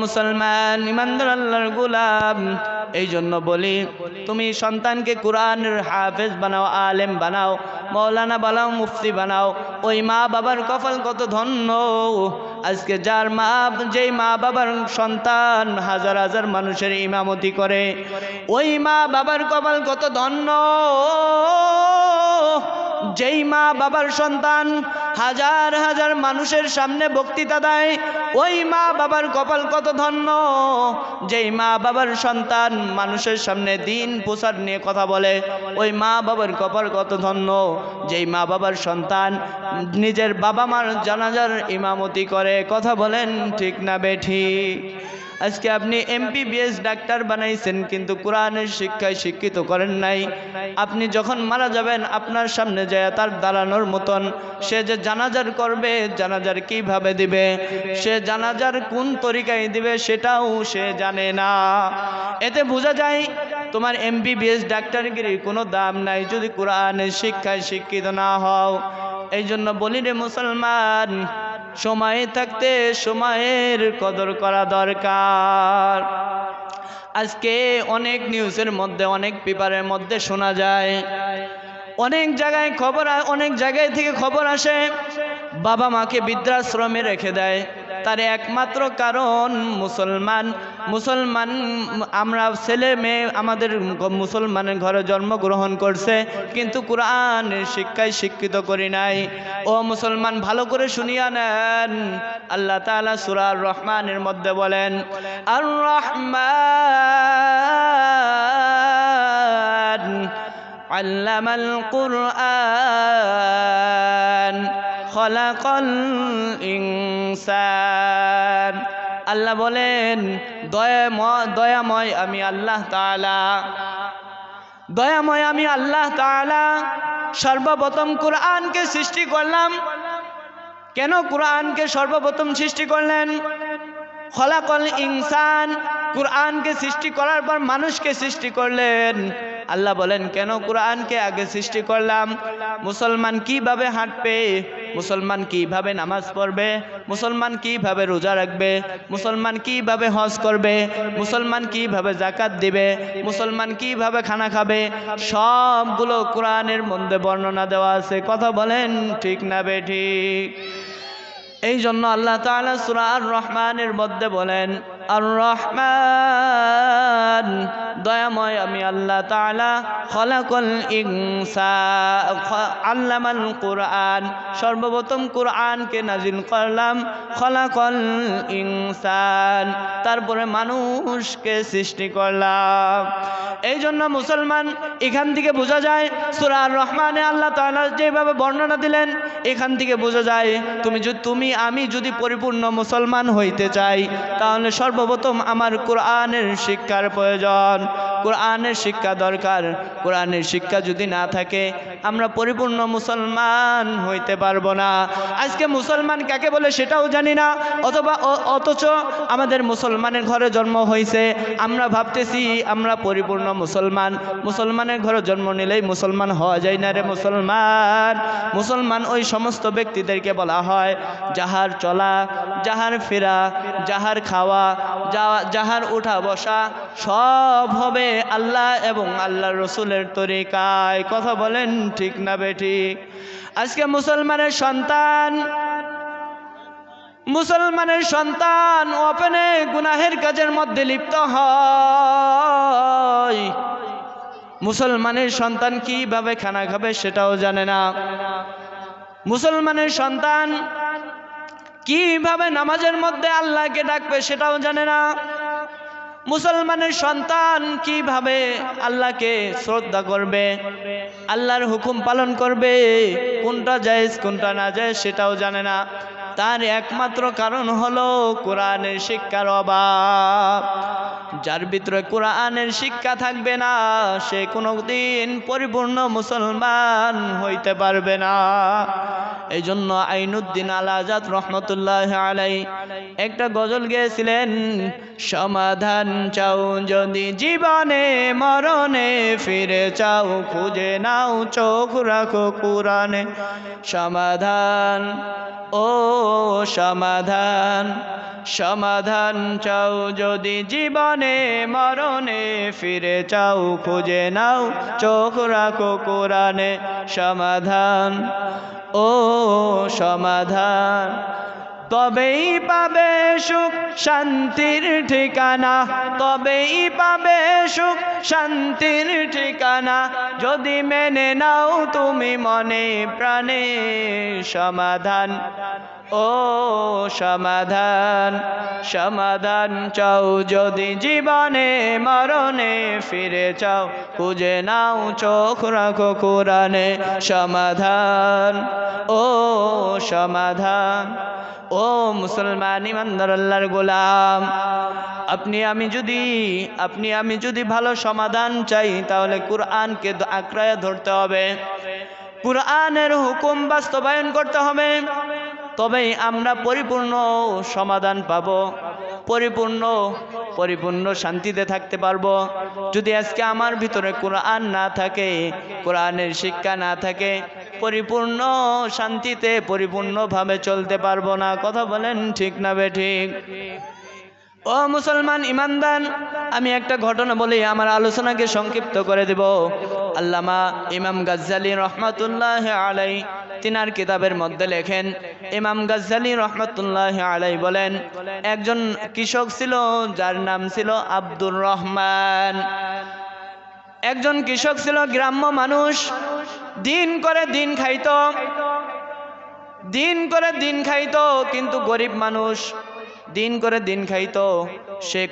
মুসলমান ইমানদার আল্লাহর গোলাম, এই জন্য বলি তুমি সন্তানকে কোরআনের হাফেজ বানাও, আলেম বানাও, মৌলানা বানাও, মুফতি বানাও। ওই মা বাবার কপাল কত ধন্য। আজকে যেই মা বাবার সন্তান হাজার হাজার মানুষের ইমামতি করে, ওই মা বাবার কপাল কত ধন্য। যেই মা বাবার সন্তান হাজার হাজার মানুষের সামনে বক্তৃতা দেয়, ওই মা বাবার কপাল কত ধন্য। যেই মা বাবার সন্তান মানুষের সামনে দিন প্রচার নিয়ে কথা বলে, ওই মা বাবার কপাল কত ধন্য। যেই মা বাবার সন্তান নিজের বাবা মার জানাজার ইমামতি করে। কথা বলেন ঠিক না বেঠিক? আজকে আপনি MBBS ডাক্তার বানাইছেন, কিন্তু কোরআনের শিক্ষায় শিক্ষিত করেন নাই। আপনি যখন মারা যাবেন, আপনার সামনে যায় তার দাঁড়ানোর মতন সে যে জানাজার করবে, জানাজার কিভাবে দিবে, সে জানাজার কোন তরিকায় দিবে সেটাও সে জানে না। এতে বোঝা যায় তোমার MBBS ডাক্তারগিরির কোনো দাম নাই যদি কোরআনের শিক্ষায় শিক্ষিত না হও। এই জন্য বলি রে মুসলমান, সময় থাকতে সময়ের কদর করা দরকার। আজকে অনেক নিউজের মধ্যে, অনেক পেপারের মধ্যে শোনা যায়, অনেক জায়গায় অনেক জায়গায় থেকে খবর আসে বাবা মাকে বৃদ্ধাশ্রমে রেখে দেয়। তার একমাত্র কারণ মুসলমান আমরা ছেলে মেয়ে আমাদের মুসলমানের ঘরে জন্মগ্রহণ করছে, কিন্তু কোরআনের শিক্ষায় শিক্ষিত করি নাই। ও মুসলমান, ভালো করে শুনিয়া নেন। আল্লাহ তাআলা সূরা আর রহমানের মধ্যে বলেন, আর রহমান আল্লামাল কুরআন খলাকাল ইনসান। আল্লাহ বলেন, দয়াময় আমি আল্লাহ তাআলা, দয়াময় আমি আল্লাহ তাআলা সর্বপ্রথম কোরআনকে সৃষ্টি করলাম। কেন কোরআনকে সর্বপ্রথম সৃষ্টি করলেন? খলাকাল ইনসান, কোরআনকে সৃষ্টি করার পর মানুষকে সৃষ্টি করলেন। আল্লাহ বলেন, কেন কোরআনকে আগে সৃষ্টি করলাম? মুসলমান কিভাবে হাঁটবে, মুসলমান কিভাবে নামাজ পড়বে, মুসলমান কিভাবে রোজা রাখবে, মুসলমান কিভাবে হজ করবে, মুসলমান কিভাবে যাকাত দিবে, মুসলমান কিভাবে খানা খাবে, সবগুলো কোরআনের মধ্যে বর্ণনা দেওয়া আছে। কথা বলেন ঠিক না বেঠিক? এই জন্য আল্লাহ তাআলা সূরা আর রহমানের মধ্যে বলেন, আর রহমান দয়াময় আমি আল্লাহ তাআলা খলাকাল ইনসান আল্লামাল কুরআন, সর্বপ্রথম কোরআনকে নাজিল করলাম। খলাকাল ইনসান, তারপরে মানুষকে সৃষ্টি করলাম। এই জন্য মুসলমান, এখান থেকে বোঝা যায় সূরা আর রহমানে আল্লাহ তাআলা যেভাবে বর্ণনা দিলেন, এখান থেকে বোঝা যায় আমি যদি পরিপূর্ণ মুসলমান হইতে চাই, তাহলে সর্বপ্রথম আমার কোরআনের শিক্ষার প্রয়োজন, কোরআনের শিক্ষা দরকার। কোরআনের শিক্ষা যদি না থাকে, আমরা পরিপূর্ণ মুসলমান হইতে পারবো না। আজকে মুসলমান কাকে বলে সেটাও জানি না, অথচ আমাদের মুসলমানের ঘরে জন্ম হয়েছে, আমরা ভাবতেছি আমরা পরিপূর্ণ মুসলমান। মুসলমানের ঘরে জন্ম নিলেই মুসলমান হওয়া যায় না রে মুসলমান। মুসলমান ওই সমস্ত ব্যক্তিদেরকে বলা হয় যাহার চলা, যাহার ফেরা, যাহার খাওয়া, যাহার উঠা বসা সব হবে আল্লাহ এবং আল্লাহর রসুলের তরিকায়। কথা বলেন ঠিক না বেঠিক? আজকে মুসলমানের সন্তান ওপেনে গুনাহের কাজের মধ্যে লিপ্ত হয়। মুসলমানের সন্তান কিভাবে খানা খাবে সেটাও জানে না। মুসলমানের সন্তান কিভাবে নামাজের মধ্যে আল্লাহকে ডাকবে সেটাও জানে না। মুসলমানের সন্তান কিভাবে আল্লাহকে শ্রদ্ধা করবে, আল্লাহর হুকুম পালন করবে, কোনটা জায়েজ কোনটা না জায়েজ সেটাও জানে না। তার একমাত্র কারণ হলো কোরআনের শিক্ষার অভাব। যার ভিতরে কোরআনের শিক্ষা থাকবে না, সে কোনোদিন পরিপূর্ণ মুসলমান হইতে পারবে না। এই জন্য আইনুদ্দিন আল আজাদ রহমতুল্লাহ আলাই একটা গজল গেয়েছিলেন, সমাধান চাও যদি জীবনে মরণে, ফিরে চাও খুঁজে নাও চোখ রাখো কোরআনে। সমাধান ও সমাধান, সমাধান চাও যদি জীবনে মরণে ফিরে চাও খুঁজে নাও চোখ রাখো কোরআনে সমাধান ও সমাধান তবেই পাবে সুখ শান্তির ঠিকানা তবেই পাবে সুখ শান্তির ঠিকানা যদি মেনে নাও তুমি মনে প্রাণে সমাধান ও সমাধান সমাধান চাও যদি জীবনে মরণে ফিরে চাও খুঁজে নাও চোখ রাখো কোরআনে সমাধান ও সমাধান ও মুসলমান ইমানদার আল্লাহর গোলাম আপনি আমি যদি ভালো সমাধান চাই তাহলে কোরআনকে আঁকড়ায় ধরতে হবে কোরআনের হুকুম বাস্তবায়ন করতে হবে তবেই আমরা পরিপূর্ণ সমাধান পাব পরিপূর্ণ শান্তিতে থাকতে পারবো যদি আজকে আমার ভিতরে কোরআন না থাকে কোরআনের শিক্ষা না থাকে পরিপূর্ণ শান্তিতে পরিপূর্ণভাবে চলতে পারবো না কথা বলেন ঠিক না বেঠিক ও মুসলমান ইমানদার আমি একটা ঘটনা বলি আমার আলোচনাকে সংক্ষিপ্ত করে দেব আল্লামা ইমাম গাজ্জালী রহমাতুল্লাহ আলাই তিনার কিতাবের মধ্যে লেখেন ইমাম গাজ্জালী রহমাতুল্লাহ আলাই বলেন একজন কৃষক ছিল যার নাম ছিল আব্দুর রহমান একজন কৃষক ছিল গ্রাম্য মানুষ দিন করে দিন খাইতো কিন্তু গরিব মানুষ দিন করে দিন খাইতো সে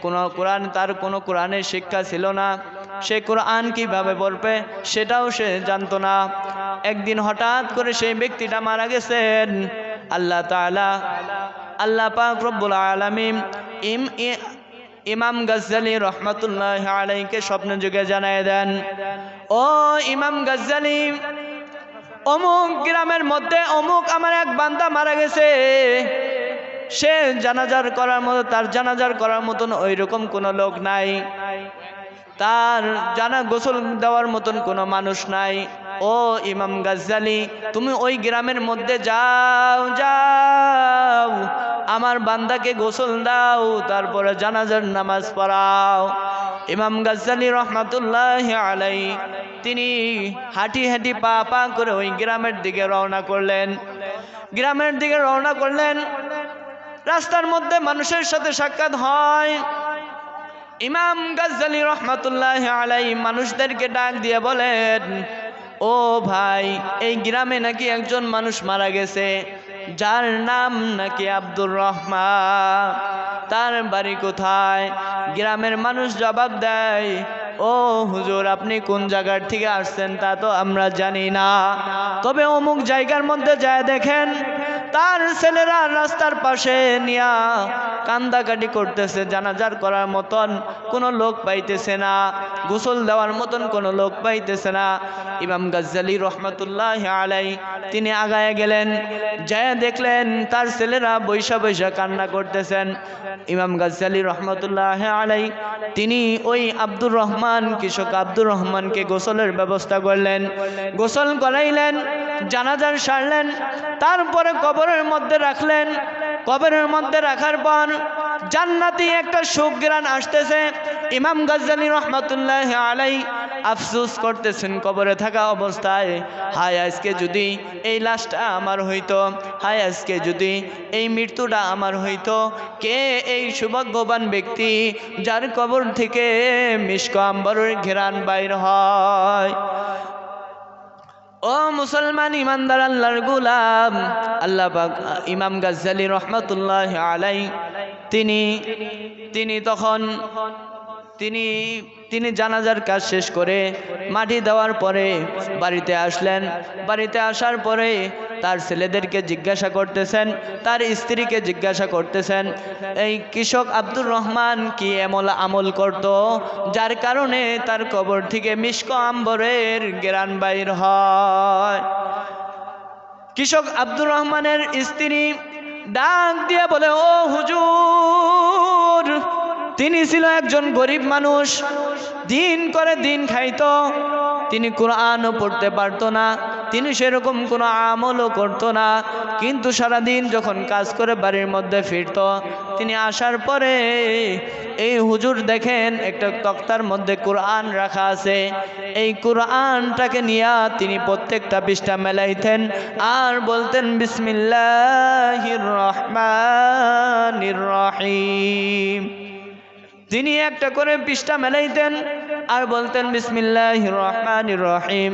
তার কোনো কোরআনের শিক্ষা ছিল না সে কোরআন কিভাবে পড়বে সেটাও সে জানতো না একদিন হঠাৎ করে সেই ব্যক্তিটা মারা গেছেন আল্লাহ পাক রব্বুল আলামিন ইমাম গাজ্জালী রহমাতুল্লাহ আলাইহিকে স্বপ্ন যুগে জানায় দেন ও ইমাম গাজ্জালী অমুক গ্রামের মধ্যে অমুক আমার এক বান্দা মারা গেছে সে তার জানাজার করার মতন ওই রকম কোনো লোক নাই তার গোসল দেওয়ার মতন কোনো মানুষ নাই ও ইমাম গাজ্জালী তুমি ওই গ্রামের মধ্যে যাও আমার বান্দাকে গোসল দাও তারপরে জানাজার নামাজ পড়াও ইমাম গাজ্জালী রহমাতুল্লাহ আলাই তিনি হাঁটি পা করে ওই গ্রামের দিকে রওনা করলেন রাস্তার মধ্যে মানুষের সাথে সাক্ষাৎ হয় ইমাম গাজ্জালী রহমাতুল্লাহ আলাই মানুষদেরকে ডাক দিয়ে বলেন ও ভাই এই গ্রামে নাকি একজন মানুষ মারা গেছে যার নাম নাকি আব্দুর রহমান তার বাড়ি কোথায় গ্রামের মানুষ জবাব দেয় ও হুজুর আপনি কোন জায়গার থেকে আসছেন তা তো আমরা জানি না তবে অমুক জায়গার মধ্যে যায় দেখেন তার ছেলেরা রাস্তার পাশে নিয়া কান্দাকাটি করতেছে জানাজার করার মতন কোনো লোক পাইতেছে না গোসল দেওয়ার মতন কোনো লোক পাইতেছে না ইমাম গাজ্জালী রহমাতুল্লাহ আলাই তিনি আগায় গেলেন যায় দেখলেন তার ছেলেরা বৈশা কান্না করতেছেন ইমাম গাজ্জালী রহমাতুল্লাহ আলাই তিনি ওই আব্দুর রহমান কৃষক আব্দুর রহমানকে গোসলের ব্যবস্থা করলেন গোসল করাইলেন জানাজার সারলেন তারপরে কবরের মধ্যে রাখলেন কবরের মধ্যে রাখার পর জান্নাতি একটা সুঘ্রাণ আসতেছে ইমাম গাজ্জালী রহমাতুল্লাহ আলাই আফসোস করতেছেন কবরে থাকা অবস্থায় হায় আজকে যদি এই লাশটা আমার হইতো হায় আজকে যদি এই মৃত্যুটা আমার হইতো কে এই সৌভাগ্যবান ব্যক্তি যার কবর থেকে মিশক আম্বরের ঘেরান বাইর হয় ও মুসলমান ইমানদার আল্লাহর গোলাম আল্লাহ পাক ইমাম গাজ্জালী রহমাতুল্লাহ আলাই তিনি জানাজার কাজ শেষ করে মাটি দেওয়ার পরে বাড়িতে আসলেন বাড়িতে আসার পরে তার ছেলেদেরকে জিজ্ঞাসা করতেছেন তার স্ত্রীকে জিজ্ঞাসা করতেছেন এই কৃষক আব্দুর রহমান কি আমল করত যার কারণে তার কবর থেকে মিশক আম্বরের ঘ্রাণ বাইর হয় কৃষক আব্দুর রহমানের স্ত্রী ডাক দিয়ে বলে ও হুজুর তিনি ছিল একজন গরিব মানুষ দিন করে দিন খাইতো তিনি কোরআনও পড়তে পারতো না তিনি সেরকম কোনো আমলও করতো না, কিন্তু সারাদিন যখন কাজ করে বাড়ির মধ্যে ফিরত, তিনি আসার পরে এই হুজুর দেখেন একটা তক্তার মধ্যে কোরআন রাখা আছে, এই কোরআনটাকে নিয়ে তিনি প্রত্যেকটা পৃষ্ঠা মেলাইতেন আর বলতেন বিসমিল্লাহির রহমানির রহিম। তিনি একটা করে পৃষ্ঠা মেলাইতেন আর বলতেন বিসমিল্লাহির রহমানির রহিম,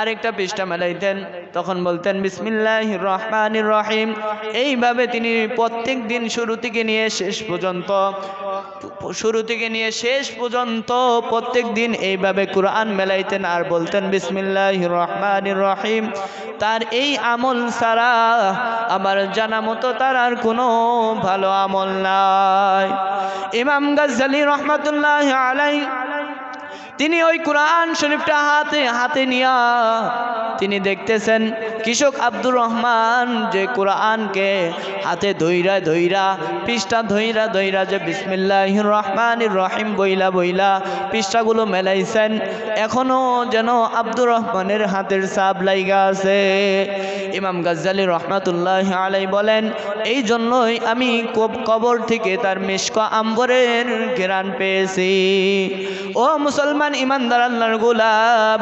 আরেকটা পৃষ্ঠা মেলাইতেন, তখন বলতেন বিসমিল্লাহির রহমানির রহিম। এইভাবে তিনি প্রত্যেক দিন শুরু থেকে নিয়ে শেষ পর্যন্ত প্রত্যেক দিন এইভাবে কোরআন মেলাইতেন আর বলতেন বিসমিল্লাহির রহমানির রহিম। তার এই আমল ছাড়া আমার জানা মতো তার আর কোনো ভালো আমল নাই। ইমাম গাজ্জালী রহমাতুল্লাহি আলাইহি তিনি ওই কোরআন শরীফটা হাতে নিয়া তিনি দেখতেছেন কৃষক আব্দুর রহমান যে কোরআনকে হাতে ধইরা পৃষ্ঠা ধইরা যে বিসমিল্লাহির রহমানির রহিম বইলা পৃষ্ঠাগুলো মেলাইছেন, এখনো যেন আব্দুর রহমানের হাতের ছাপ লাইগা আছে। ইমাম গাজ্জালী রহমাতুল্লাহি আলাইহি বলেন, এই জন্যই আমি কবর থেকে তার মিশক আম্বরের ঘ্রাণ পেয়েছি। ও মুসলমান ইমানদার আল্লাহর গোলাম,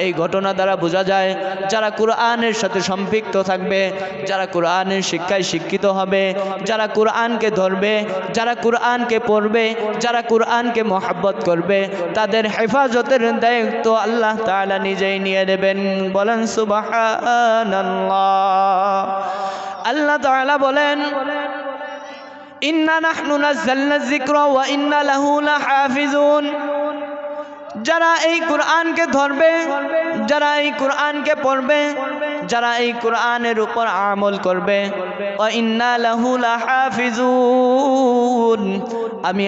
এই ঘটনা দ্বারা বোঝা যায় যারা কোরআনের সাথে সম্পৃক্ত থাকবে, যারা কোরআনের শিক্ষায় শিক্ষিত হবে, যারা কোরআনকে ধরবে, যারা কোরআনকে পড়বে, যারা কোরআনকে মহব্বত করবে, তাদের হেফাজতের দায়িত্ব আল্লাহ তাআলা নিজেই নিয়ে নেবেন। বলেন সুবহানাল্লাহ। আল্লাহ তাআলা বলেন, ইন্না নাহনু নাযালনা যিকরা ওয়া ইন্না লাহু লাহাফিজুন। যারা এই কোরআনকে ধরবে, যারা এই কোরআনকে পড়বে, যারা এই কোরআনের উপর আমল করবে, ওয়া ইন্না লাহু লাহাফিজুন, আমি